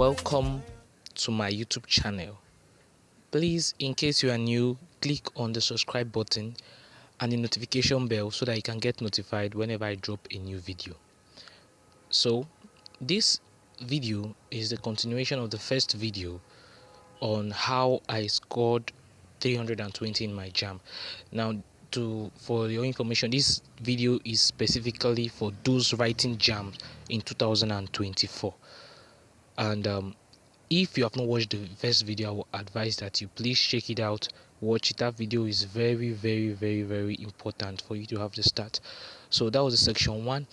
Welcome to my YouTube channel. Please, in case you are new, click on the subscribe button and the notification bell so that you can get notified whenever I drop a new video. So, this video is the continuation of the first video on how I scored 320 in my JAMB. Now, for your information, this video is specifically for those writing JAMB in 2024. And if you have not watched the first video, I will advise that you please check it out. Watch it. That video is very important for you to have the start. So that was the section 1,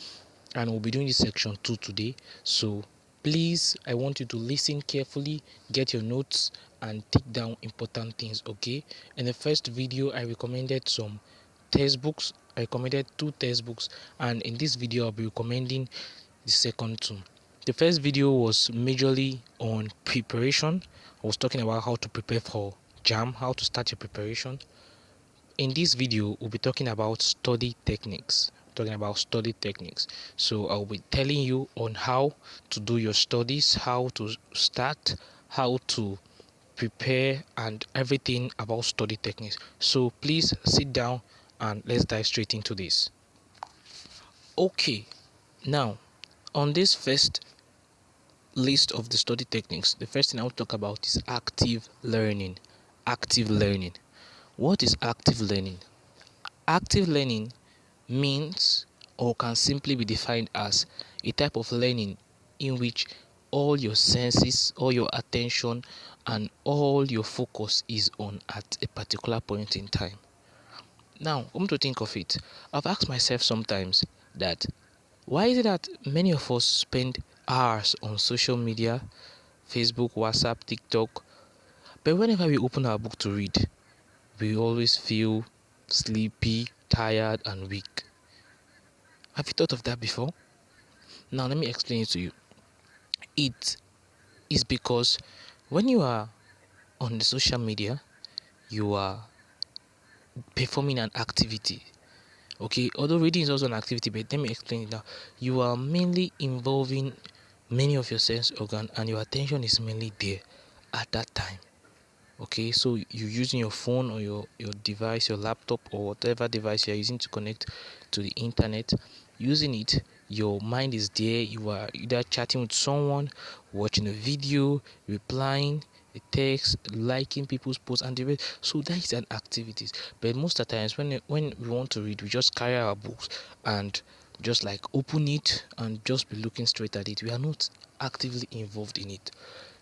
and we'll be doing this section 2 today. So please, I want you to listen carefully, get your notes and take down important things. Okay, in the first video I recommended some textbooks. I recommended 2 textbooks, and in this video I'll be recommending the second 2. The first video was majorly on preparation. I was talking about how to prepare for JAMB, how to start your preparation. In this video, we'll be talking about study techniques. So I'll be telling you on how to do your studies, how to start, how to prepare, and everything about study techniques. So please sit down and let's dive straight into this. Okay, now on this first list of the study techniques, the first thing I will talk about is active learning. What is active learning? Active learning means, or can simply be defined as, a type of learning in which all your senses, all your attention and all your focus is on at a particular point in time. Now, come to think of it, I've asked myself sometimes that why is it that many of us spend hours on social media, Facebook, WhatsApp, TikTok, but whenever we open our book to read, we always feel sleepy, tired, and weak? Have you thought of that before? Now, let me explain it to you. It is because when you are on the social media, you are performing an activity. Okay, although reading is also an activity, but let me explain it now. You are mainly involving many of your sense organs, and your attention is mainly there at that time. Okay, so you're using your phone or your device, your laptop or whatever device you're using to connect to the internet. Using it, your mind is there. You are either chatting with someone, watching a video, replying a text, liking people's posts, and the rest. So that is an activity. But most of the times when we want to read, we just carry our books and just like open it and just be looking straight at it. We are not actively involved in it.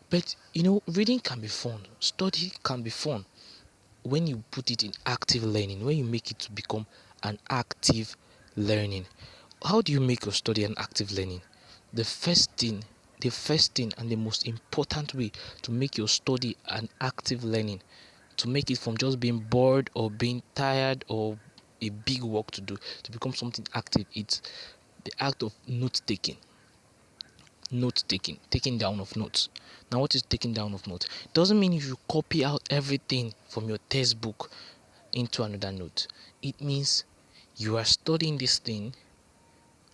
But reading can be fun, study can be fun when you put it in active learning, when you make it to become an active learning. How do you make your study an active learning? The first thing and the most important way to make your study an active learning, to make it from just being bored or being tired or a big work to do, to become something active, it's the act of taking down of notes. Now, what is taking down of notes? Doesn't mean you copy out everything from your textbook into another note. It means you are studying this thing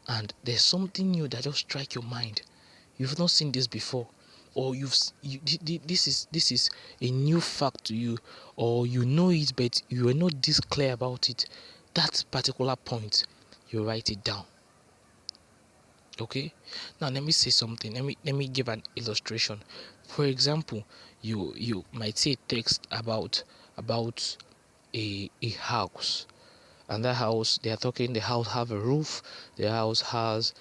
and there's something new that just strike your mind. You've not seen this before, or this is a new fact to you, or you know it but you are not this clear about it. That particular point, you write it down. Okay, now let me say something. Let me give an illustration. For example, you might see a text about a house, and that house, they are talking, the house have a roof, the house has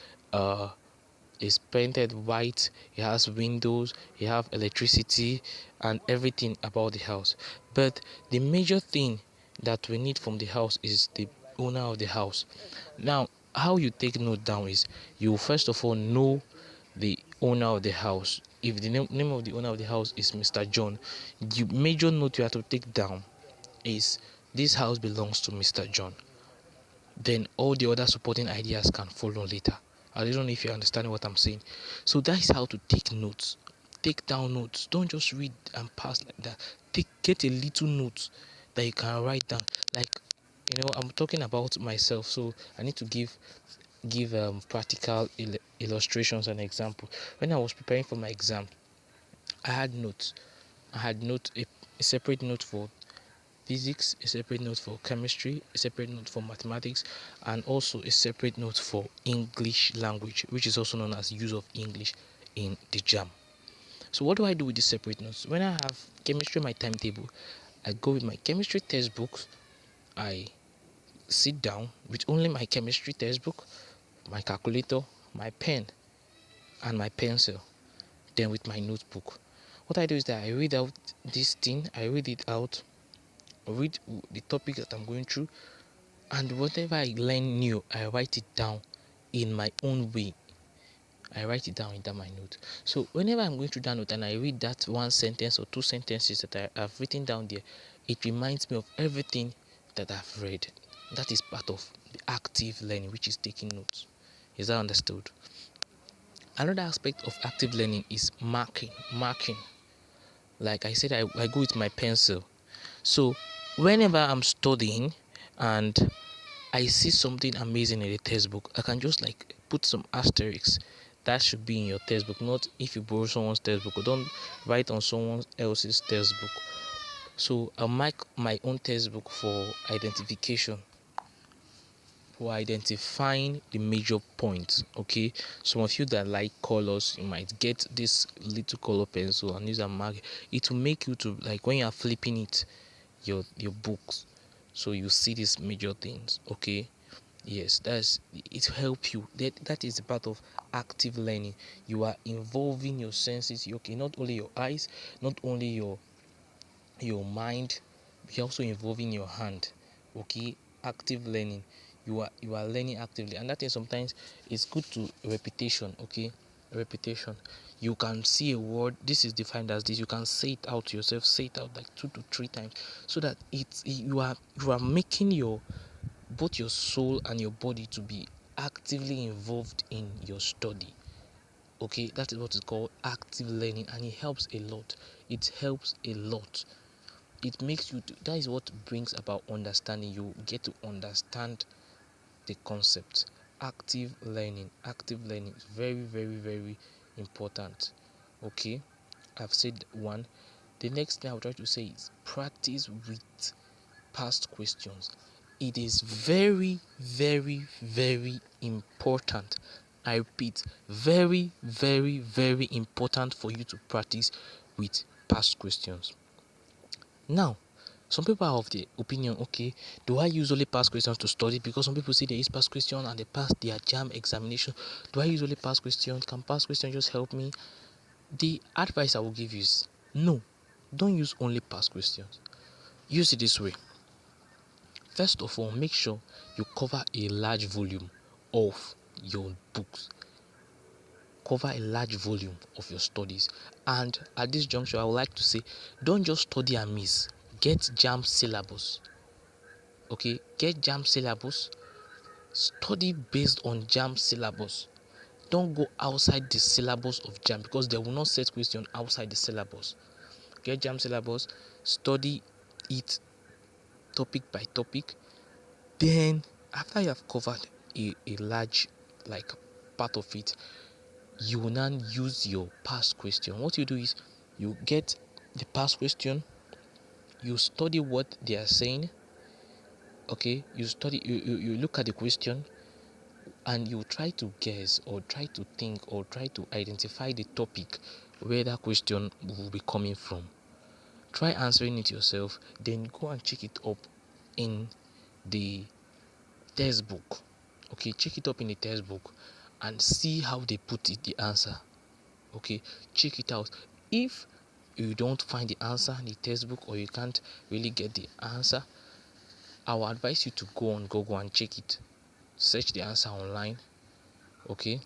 is painted white, it has windows, it have electricity and everything about the house. But the major thing that we need from the house is the owner of the house. Now, how you take note down is, you first of all know the owner of the house. If the name of the owner of the house is Mr. John, the major note you have to take down is, this house belongs to Mr. John. Then all the other supporting ideas can follow later. I don't know if you understand what I'm saying. So that is how to take notes. Take down notes. Don't just read and pass like that. Get a little note that you can write down. Like, I'm talking about myself, so I need to give practical illustrations and examples. When I was preparing for my exam, I had notes. I had a separate note for physics, a separate note for chemistry, a separate note for mathematics, and also a separate note for English language, which is also known as use of English in the JAMB. So what do I do with these separate notes? When I have chemistry on my timetable, I go with my chemistry textbooks. I sit down with only my chemistry textbook, my calculator, my pen, and my pencil. Then with my notebook. What I do is that I read out this thing, I read it out, read the topic that I'm going through, and whatever I learn new, I write it down in my own way. I write it down in that my note. So whenever I'm going through that note and I read that one sentence or two sentences that I have written down there, it reminds me of everything that I've read. That is part of the active learning, which is taking notes. Is that understood? Another aspect of active learning is marking. Like I said, I go with my pencil. So whenever I'm studying and I see something amazing in the textbook, I can just like put some asterisks. That should be in your textbook, not if you borrow someone's textbook, or don't write on someone else's textbook. So I'll mark my own textbook for identification, for identifying the major points. Okay, some of you that like colors, you might get this little color pencil and use a mark. It will make you to, like, when you are flipping it, your books, so you see these major things. Okay, yes, that's it. Help you. That is a part of active learning. You are involving your senses. Okay, not only your eyes, not only your mind, you're also involving your hand. Okay, active learning. You are learning actively, and that is sometimes it's good to repetition. Okay, repetition. You can see a word, this is defined as this, you can say it out to yourself, say it out like 2 to 3 times, so that you are making your both your soul and your body to be actively involved in your study. Okay, that is what is called active learning, and it helps a lot. It helps a lot. It makes you that is what brings about understanding. You get to understand the concept. Active learning is very, very, very important. Okay, I've said one. The next thing I will try to say is practice with past questions. It is very, very, very important. I repeat, very, very, very important for you to practice with past questions. Now, some people are of the opinion, okay, do I usually pass questions to study? Because some people say they use past question and they pass their JAMB examination. Do I usually pass questions? Can past questions just help me? The advice I will give you is no, don't use only past questions. Use it this way. First of all, make sure you cover a large volume of your books. Cover a large volume of your studies. And at this juncture, I would like to say, don't just study and miss. Get JAMB syllabus. Okay, get JAMB syllabus. Study based on JAMB syllabus. Don't go outside the syllabus of JAMB, because they will not set question outside the syllabus. Get JAMB syllabus. Study it topic by topic. Then after you have covered a large like part of it, you will now use your past question. What you do is you get the past question, you study what they are saying. Okay, you look at the question, and you try to guess or try to think or try to identify the topic where that question will be coming from. Try answering it yourself, then go and check it up in the textbook. Okay, check it up in the textbook and see how they put it, the answer. Okay, check it out. If you don't find the answer in the textbook, or you can't really get the answer, I will advise you to go on Google and check it. Search the answer online. Okay,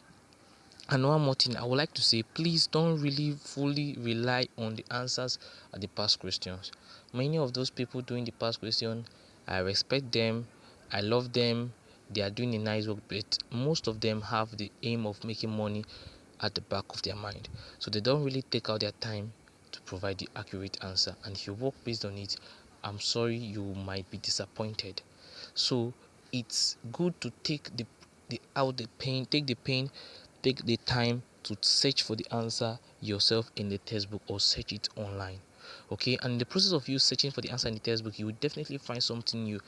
and one more thing I would like to say, please don't really fully rely on the answers at the past questions. Many of those people doing the past question, I respect them, I love them, they are doing a nice work, but most of them have the aim of making money at the back of their mind, so they don't really take out their time to provide the accurate answer. And if you work based on it, I'm sorry, you might be disappointed. So it's good to take the pain, take the time to search for the answer yourself in the textbook or search it online. Okay, and in the process of you searching for the answer in the textbook, you will definitely find something new.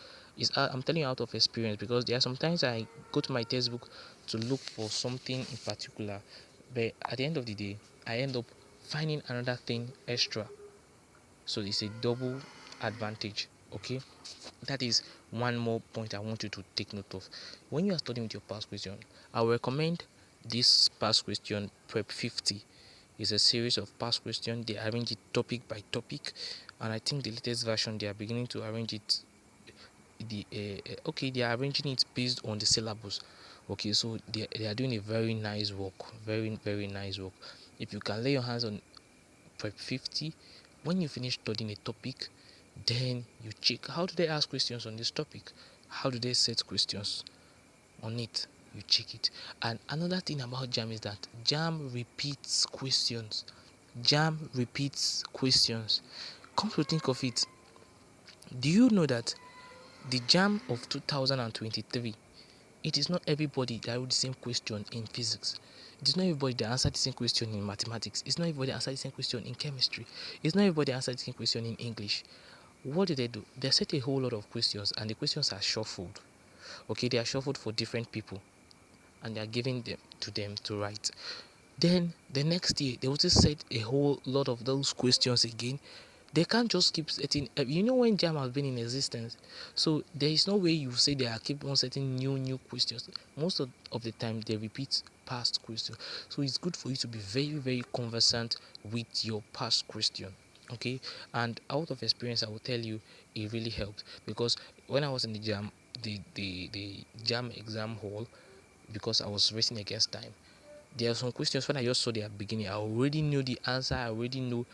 I'm telling you out of experience, because there are sometimes I go to my textbook to look for something in particular, but at the end of the day I end up finding another thing extra. So it's a double advantage. Okay, that is one more point I want you to take note of. When you are studying with your past question, I will recommend this past question prep 50. It's a series of past questions. They arrange it topic by topic, and I think the latest version they are beginning to arrange it. Okay, they are arranging it based on the syllabus. Okay, so they are doing a very nice work, very nice work. If you can lay your hands on prep 50, when you finish studying a topic, then you check how do they ask questions on this topic, how do they set questions on it, you check it. And another thing about JAM is that JAM repeats questions. JAM repeats questions. Come to think of it, do you know that the JAM of 2023, it is not everybody that wrote the same question in physics. It is not everybody that answered the same question in mathematics. It's not everybody that answered the same question in chemistry. It's not everybody that answered the same question in English. What do? They set a whole lot of questions, and the questions are shuffled. Okay, they are shuffled for different people, and they are giving them to write. Then the next year they will just set a whole lot of those questions again. They can't just keep setting. When JAM has been in existence, so there is no way you say they are keep on setting new questions. Most of the time they repeat past questions. So it's good for you to be very conversant with your past question. Okay, and out of experience I will tell you it really helped, because when I was in the JAM, the JAM exam hall, because I was racing against time, there are some questions when I just saw their beginning, I already knew the answer. I already know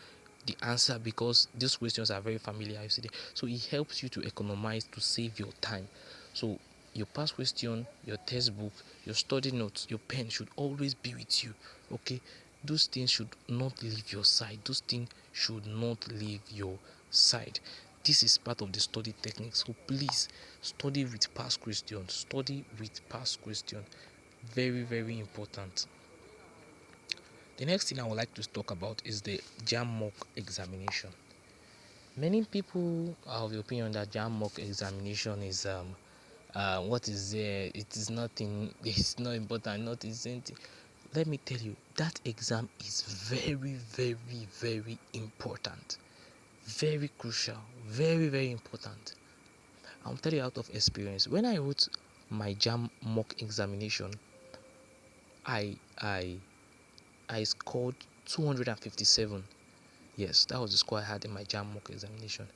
the answer because these questions are very familiar. You see, so it helps you to economize, to save your time. So your past question, your textbook, your study notes, your pen should always be with you. Okay, those things should not leave your side. Those things should not leave your side. This is part of the study technique. So please study with past questions. Study with past questions. Very important. The next thing I would like to talk about is the JAM mock examination. Many people are of the opinion that JAM mock examination is what is there? It is nothing. It's not important. Not anything. Let me tell you, that exam is very important. Very crucial. Very important. I'll tell you out of experience. When I wrote my JAM mock examination, I I I scored 257. Yes, that was the score I had in my JAM mock examination.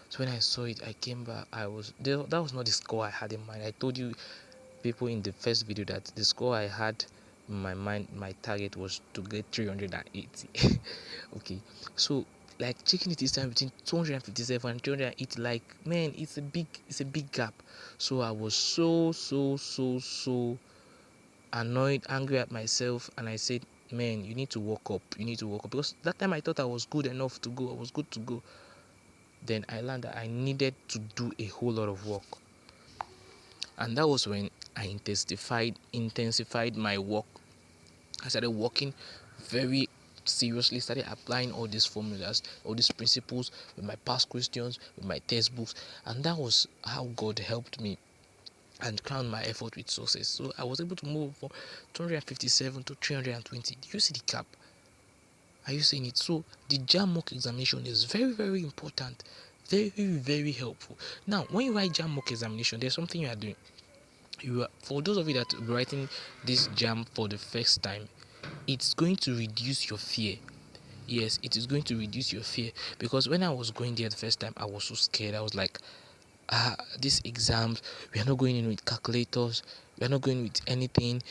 So when I saw it, I came back. That was not the score I had in mind. I told you people in the first video that the score I had in my mind, my target was to get 380. Okay, so like checking it this time between 257 and 380, like man, it's a big gap. So I was so annoyed, angry at myself, and I said, man, you need to walk up, because that time I thought I was good enough to go. I was good to go. Then I learned that I needed to do a whole lot of work, and that was when I intensified my work. I started working very seriously, started applying all these formulas, all these principles with my past questions, with my textbooks, and that was how God helped me and crown my effort with success. So I was able to move from 257 to 320. Do you see the gap? Are you seeing it? So the JAM mock examination is very important, very helpful. Now, when you write JAM mock examination, there's something you are doing. For those of you that are writing this JAM for the first time, it's going to reduce your fear. Yes, it is going to reduce your fear, because when I was going there the first time, I was so scared. I was like, these exams, we are not going in with calculators, we are not going with anything.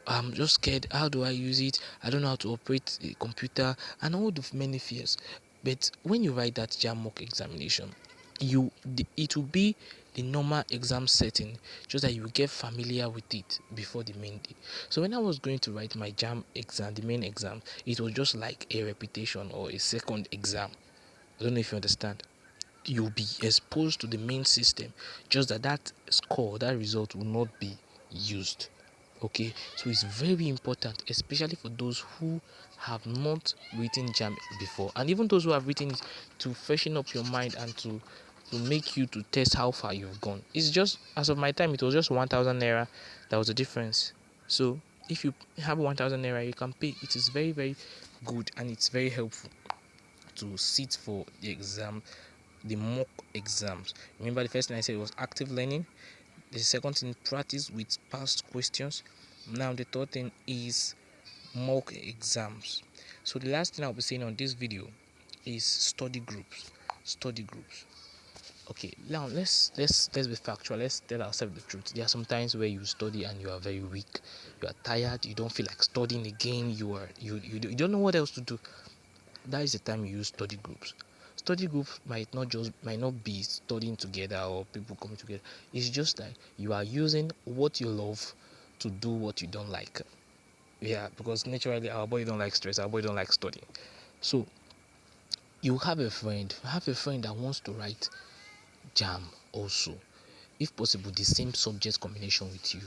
I'm just scared. How do I use it? I don't know how to operate a computer, and all the many fears. But when you write that JAM mock examination, it will be the normal exam setting, just that you will get familiar with it before the main day. So when I was going to write my JAM exam, the main exam, it was just like a repetition or a second exam. I don't know if you understand. You'll be exposed to the main system, just that score, that result will not be used. Okay, so it's very important, especially for those who have not written JAMB before, and even those who have written it, to freshen up your mind and to make you to test how far you've gone. It's just, as of my time, it was just 1,000 naira. That was the difference. So if you have 1,000 naira, you can pay. It is very, very good, and it's very helpful to sit for the exam, the mock exams. Remember, the first thing I said was active learning. The second thing, practice with past questions. Now the third thing is mock exams. So the last thing I'll be saying on this video is study groups. Study groups. Okay, now let's be factual. Let's tell ourselves the truth. There are some times where you study and you are very weak. You are tired. You don't feel like studying again. You don't know what else to do. That is the time you use study groups. Study groups might not be studying together or people coming together. It's just like you are using what you love to do what you don't like. Yeah, because naturally our body don't like stress, our body don't like studying. So you have a friend that wants to write JAMB also, if possible the same subject combination with you,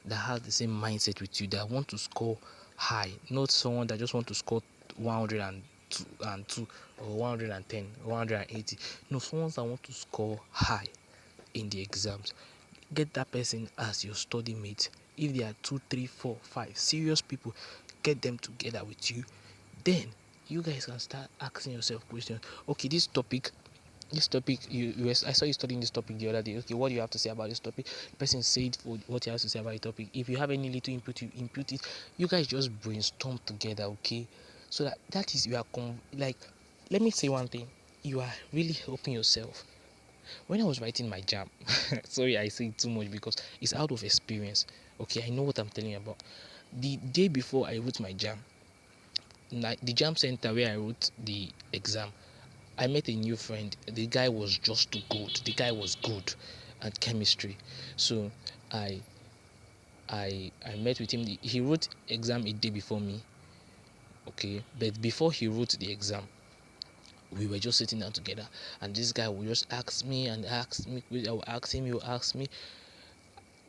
that has the same mindset with you, that want to score high, not someone that just want to score 102 or 110 or 180. No, someone that want to score high in the exams. Get that person as your study mate. If there are 2, 3, 4, 5 serious people, get them together with you. Then you guys can start asking yourself questions. Okay, this topic I saw you studying this topic the other day. Okay, what do you have to say about this topic? The person said what he has to say about the topic. If you have any little input, you input it. You guys just brainstorm together, okay? So that is, you are like, let me say one thing, you are really helping yourself. When I was writing my JAMB, sorry I say too much because it's out of experience. Okay, I know what I'm telling you about. The day before I wrote my JAMB, the JAMB center where I wrote the exam, I met a new friend. The guy was just too good. The guy was good at chemistry. So I I met with him. He wrote exam a day before me. Okay, but before he wrote the exam, we were just sitting down together, and this guy would just ask me and ask me. I will ask him. He will ask me.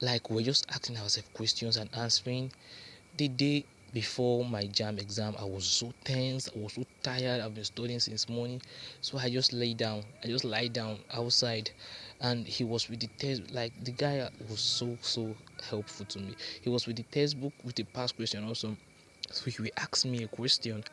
Like, we're just asking ourselves questions and answering. The day before my JAMB exam, I was so tense, I was so tired. I've been studying since morning, so I just lay down. I just lie down outside, and he was with the test. Like, the guy was so helpful to me. He was with the textbook with the past question also. So he will ask me a question.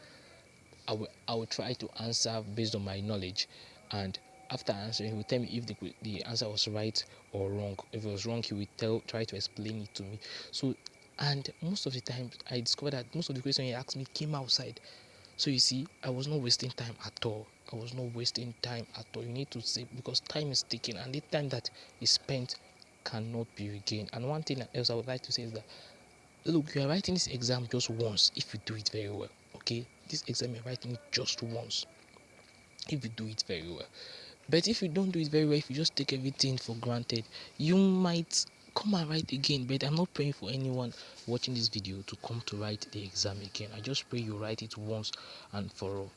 I will try to answer based on my knowledge, and after answering, he will tell me if the answer was right or wrong. If it was wrong, he will try to explain it to me. So, and most of the time, I discovered that most of the questions he asked me came outside. So you see, I was not wasting time at all. I was not wasting time at all. You need to say, because time is ticking, and the time that is spent cannot be regained. And one thing else I would like to say is that, look, you are writing this exam just once if you do it very well. Okay, this exam you're writing it just once if you do it very well. But if you don't do it very well, if you just take everything for granted, you might come and write again. But I'm not praying for anyone watching this video to come to write the exam again. I just pray you write it once and for all.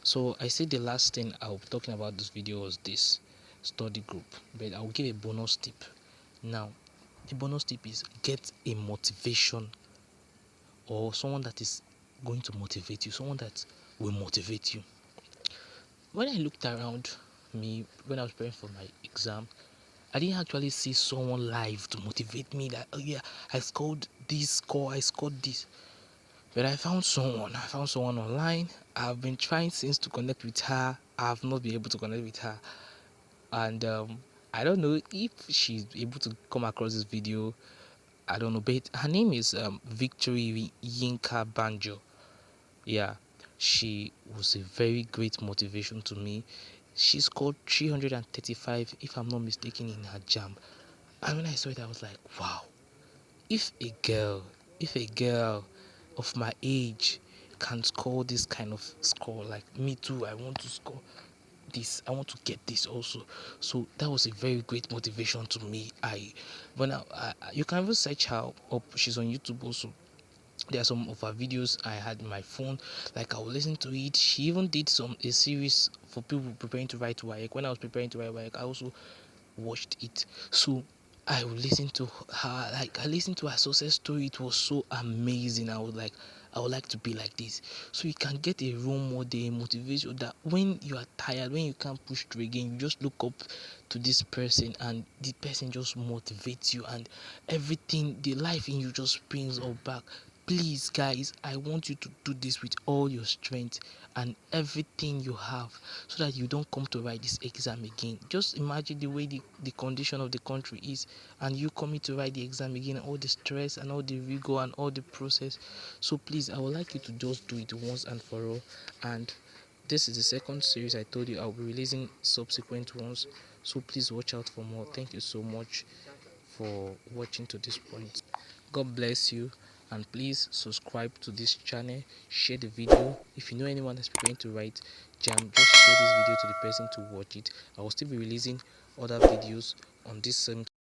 So I said the last thing I'll be talking about this video was this study group, but I'll give a bonus tip. Now, the bonus tip is get a motivation, or someone that is going to motivate you, someone that will motivate you. When I looked around me when I was preparing for my exam, I didn't actually see someone live to motivate me that, oh yeah, I scored this score, I scored this. But I found someone. Online. I've been trying since to connect with her. I have not been able to connect with her. And I don't know if she's able to come across this video. I don't know, but her name is Victory Yinka Banjo. Yeah, she was a very great motivation to me. She scored 335, if I'm not mistaken, in her JAMB. And when I saw it, I was like, wow, if a girl if a girl of my age can score this kind of score, like me too, I want to score this, I want to get this also. So that was a very great motivation to me. You can even search her up. She's on YouTube also. There are some of her videos I had in my phone. Like, I will listen to it. She even did a series for people preparing to write WAEC. When I was preparing to write WAEC, I also watched it. So I would listen to her, like I listened to her success story. It was so amazing. I would like to be like this. So you can get a role model, a motivation that when you are tired, when you can't push through again, you just look up to this person and the person just motivates you and everything, the life in you just brings all back. Please guys, I want you to do this with all your strength and everything you have so that you don't come to write this exam again. Just imagine the way the condition of the country is and you coming to write the exam again, all the stress and all the rigor and all the process. So please, I would like you to just do it once and for all. And this is the second series. I told you I'll be releasing subsequent ones, so please watch out for more. Thank you so much for watching to this point. God bless you, and please subscribe to this channel, share the video. If you know anyone that's preparing to write JAMB, just share this video to the person to watch it. I will still be releasing other videos on this same